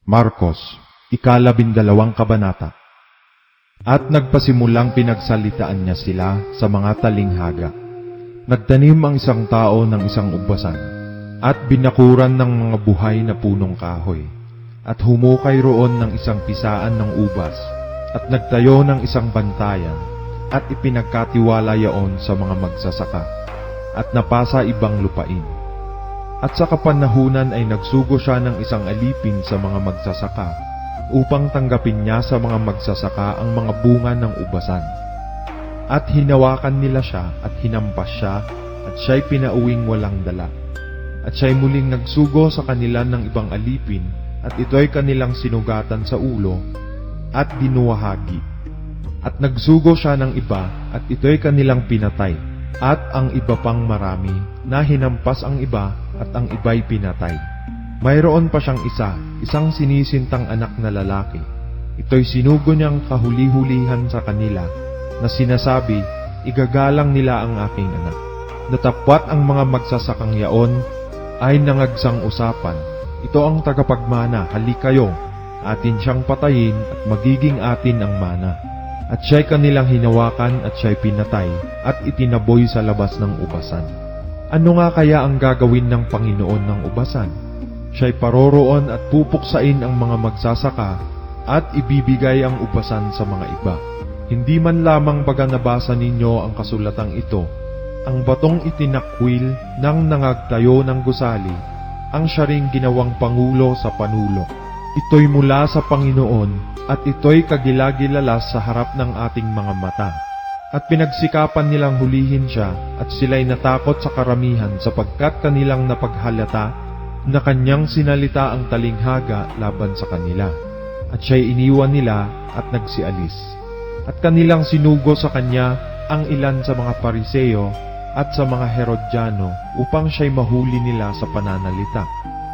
Marcos, 12 kabanata. At nagpasimulang pinagsalitaan niya sila sa mga talinghaga. Nagtanim ang isang tao ng isang ubasan, at binakuran ng mga buhay na punong kahoy, at humukay roon ng isang pisaan ng ubas, at nagtayo ng isang bantayan, at ipinagkatiwala yaon sa mga magsasaka, at napasa ibang lupain. At sa kapanahunan ay nagsugo siya ng isang alipin sa mga magsasaka, upang tanggapin niya sa mga magsasaka ang mga bunga ng ubasan. At hinawakan nila siya at hinampas siya, at siya'y pinauwing walang dala. At siya'y muling nagsugo sa kanila ng ibang alipin, at ito'y kanilang sinugatan sa ulo, at dinuwahagi. At nagsugo siya ng iba, at ito'y kanilang pinatay, at ang iba pang marami, na hinampas ang iba, at ang iba'y pinatay. Mayroon pa siyang isang sinisintang anak na lalaki. Ito'y sinugo niyang kahuli-hulihan sa kanila, na sinasabi, igagalang nila ang aking anak. Natapwat ang mga magsasakang yaon, ay nangagsang usapan, ito ang tagapagmana, halikayo, atin siyang patayin at magiging atin ang mana. At siya'y kanilang hinawakan at siya'y pinatay, at itinaboy sa labas ng ubasan. Ano nga kaya ang gagawin ng Panginoon ng ubasan? Siya'y paroroon at pupuksain ang mga magsasaka, at ibibigay ang ubasan sa mga iba. Hindi man lamang baga nabasa ninyo ang kasulatang ito, ang batong itinakwil ng nangagtayo ng gusali, ang siya ring ginawang pangulo sa panulo. Ito'y mula sa Panginoon, at ito'y kagilagilalas sa harap ng ating mga mata. At pinagsikapan nilang hulihin siya, at sila'y natakot sa karamihan sapagkat kanilang napaghalata na kanyang sinalita ang talinghaga laban sa kanila. At siya'y iniwan nila at nagsialis. At kanilang sinugo sa kanya ang ilan sa mga Pariseo at sa mga Herodiano upang siya'y mahuli nila sa pananalita.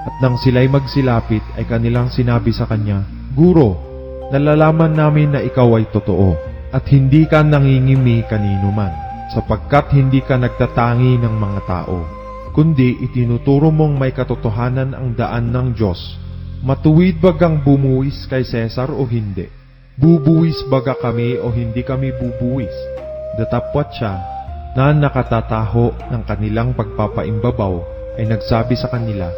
At nang sila'y magsilapit ay kanilang sinabi sa kanya, Guro, nalalaman namin na ikaw ay totoo, at hindi ka nangingimi kanino man, sapagkat hindi ka nagtatangi ng mga tao, kundi itinuturo mong may katotohanan ang daan ng Diyos. Matuwid bagang bumuwis kay Cesar o hindi? Bubuwis baga kami o hindi kami bubuwis? Datapwat siya na nakatataho ng kanilang pagpapaimbabaw ay nagsabi sa kanila,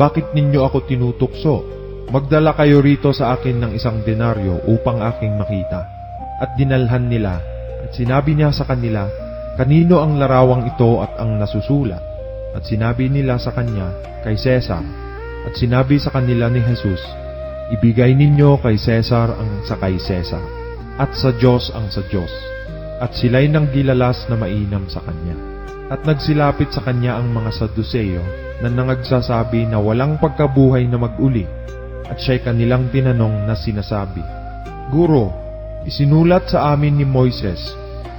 Bakit ninyo ako tinutukso? Magdala kayo rito sa akin ng 1 denaryo upang aking makita. At dinalhan nila, at sinabi niya sa kanila, Kanino ang larawang ito at ang nasusulat? At sinabi nila sa kanya, Kay Cesar. At sinabi sa kanila ni Jesus, Ibigay ninyo kay Cesar ang sa kay Cesar, at sa Diyos ang sa Diyos. At sila'y nanggilalas na mainam sa kanya. At nagsilapit sa kanya ang mga Saduseo, na nangagsasabi na walang pagkabuhay na mag-uli. At siya'y kanilang tinanong na sinasabi, Guro, isinulat sa amin ni Moises,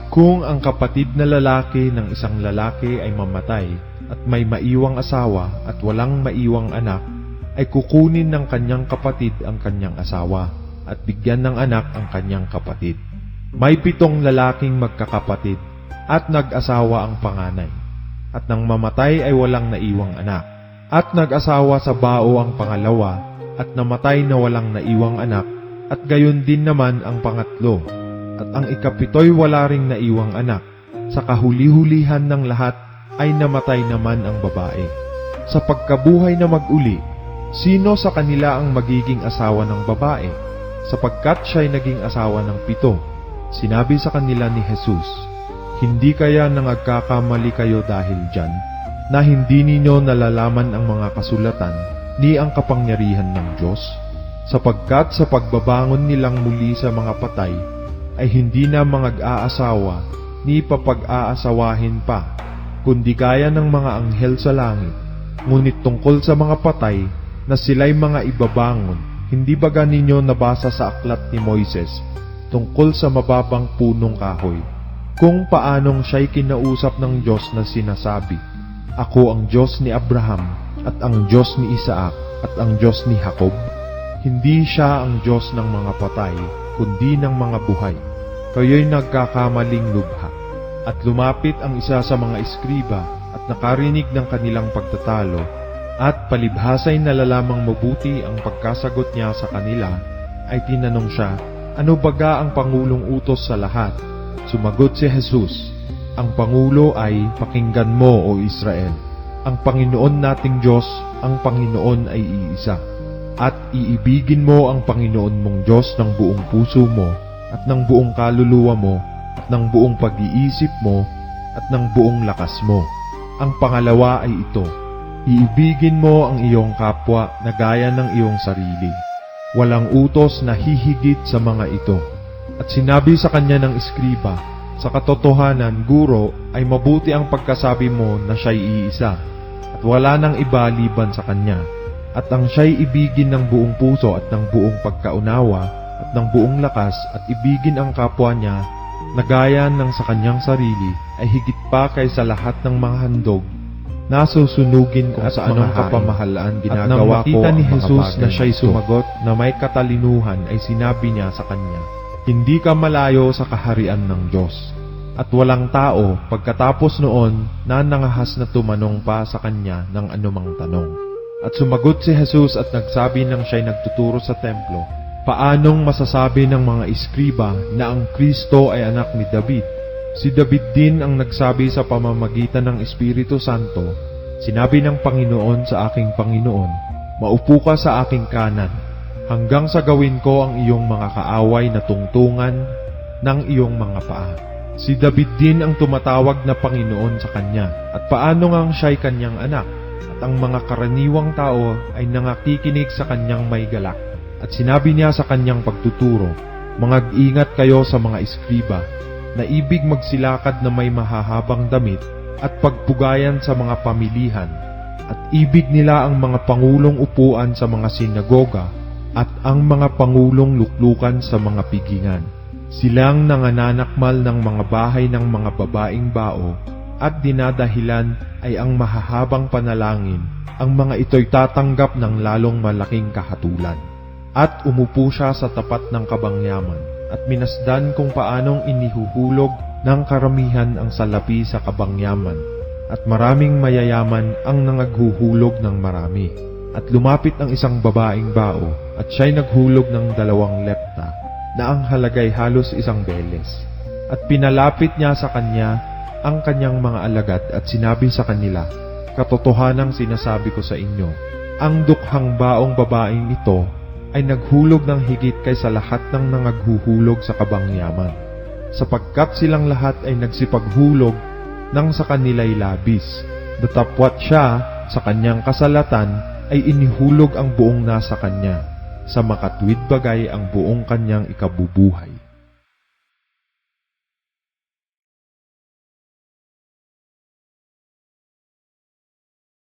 kung ang kapatid na lalaki ng isang lalaki ay mamatay at may maiwang asawa at walang maiwang anak, ay kukunin ng kanyang kapatid ang kanyang asawa at bigyan ng anak ang kanyang kapatid. May 7 lalaking magkakapatid at nag-asawa ang panganay. At nang mamatay ay walang naiwang anak. At nag-asawa sa bao ang pangalawa at namatay na walang naiwang anak. At gayon din naman ang pangatlo, at ang ikapito'y wala ring naiwang anak. Sa kahuli-hulihan ng lahat ay namatay naman ang babae. Sa pagkabuhay na mag-uli, sino sa kanila ang magiging asawa ng babae? Sapagkat siya'y naging asawa ng 7. Sinabi sa kanila ni Jesus, Hindi kaya nangagkakamali kayo dahil dyan, na hindi ninyo nalalaman ang mga kasulatan ni ang kapangyarihan ng Diyos? Sapagkat sa pagbabangon nilang muli sa mga patay, ay hindi na mag-aasawa, ni papag-aasawahin pa, kundi gaya ng mga anghel sa langit. Ngunit tungkol sa mga patay, na sila'y mga ibabangon, hindi baga ninyo nabasa sa aklat ni Moises, tungkol sa mababang punong kahoy, kung paanong siya'y kinausap ng Diyos na sinasabi, Ako ang Diyos ni Abraham, at ang Diyos ni Isaac, at ang Diyos ni Jacob? Hindi siya ang Diyos ng mga patay, kundi ng mga buhay. Kayo'y nagkakamaling lubha. At lumapit ang isa sa mga eskriba at nakarinig ng kanilang pagtatalo, At palibhasa'y nalalamang mabuti ang pagkasagot niya sa kanila, ay tinanong siya, "Ano baga ang pangulong utos sa lahat?" Sumagot si Jesus, "Ang pangulo ay, pakinggan mo, O Israel, ang Panginoon nating Diyos, ang Panginoon ay iisa. At iibigin mo ang Panginoon mong Diyos ng buong puso mo, at ng buong kaluluwa mo, at ng buong pag-iisip mo, at ng buong lakas mo. Ang pangalawa ay ito, iibigin mo ang iyong kapwa na gaya ng iyong sarili. Walang utos na hihigit sa mga ito." At sinabi sa kanya ng eskriba, "Sa katotohanan, Guro, ay mabuti ang pagkasabi mo na siya'y iisa, at wala nang iba liban sa kanya. At ang siya'y ibigin ng buong puso at ng buong pagkaunawa at ng buong lakas, at ibigin ang kapwa niya na gaya ng sa kanyang sarili, ay higit pa kaysa lahat ng mga handog na susunugin kung sa anong kapamahalaan ginagawa ko." At nang makita ni Jesus na siya'y sumagot na may katalinuhan, ay sinabi niya sa kanya, "Hindi ka malayo sa kaharian ng Diyos." At walang tao pagkatapos noon na nangahas na tumanong pa sa kanya ng anumang tanong. At sumagot si Jesus at nagsabi nang siya'y nagtuturo sa templo, "Paanong masasabi ng mga eskriba na ang Kristo ay anak ni David? Si David din ang nagsabi sa pamamagitan ng Espiritu Santo, sinabi ng Panginoon sa aking Panginoon, maupo ka sa aking kanan, hanggang sa gawin ko ang iyong mga kaaway na tungtungan ng iyong mga paa." Si David din ang tumatawag na Panginoon sa kanya. At paano ngang siya'y kanyang anak? At ang mga karaniwang tao ay nangakikinig sa kanyang may galak. At sinabi niya sa kanyang pagtuturo, "Mangag-ingat kayo sa mga eskriba, na ibig magsilakad na may mahahabang damit at pagpugayan sa mga pamilihan, at ibig nila ang mga pangulong upuan sa mga sinagoga at ang mga pangulong luklukan sa mga pigingan. Silang nangananakmal ng mga bahay ng mga babaeng bao, at dinadahilan ay ang mahahabang panalangin. Ang mga ito'y tatanggap ng lalong malaking kahatulan." At umupo siya sa tapat ng kabangyaman, at minasdan kung paanong inihuhulog ng karamihan ang salapi sa kabangyaman, at maraming mayayaman ang nangaghuhulog ng marami. At lumapit ang isang babaeng bao, at siya'y naghulog ng 2 lepta, na ang halagay halos 1 beles. At pinalapit niya sa kanya ang kanyang mga alagad at sinabi sa kanila, "Katotohanang sinasabi ko sa inyo, ang dukhang baong babaeng ito ay naghulog ng higit kaysa lahat ng nangaghuhulog sa kabangyaman, sapagkat silang lahat ay nagsipaghulog nang sa kanila'y labis. Datapwat siya sa kanyang kasalatan ay inihulog ang buong nasa kanya, sa makatwid bagay ang buong kanyang ikabubuhay."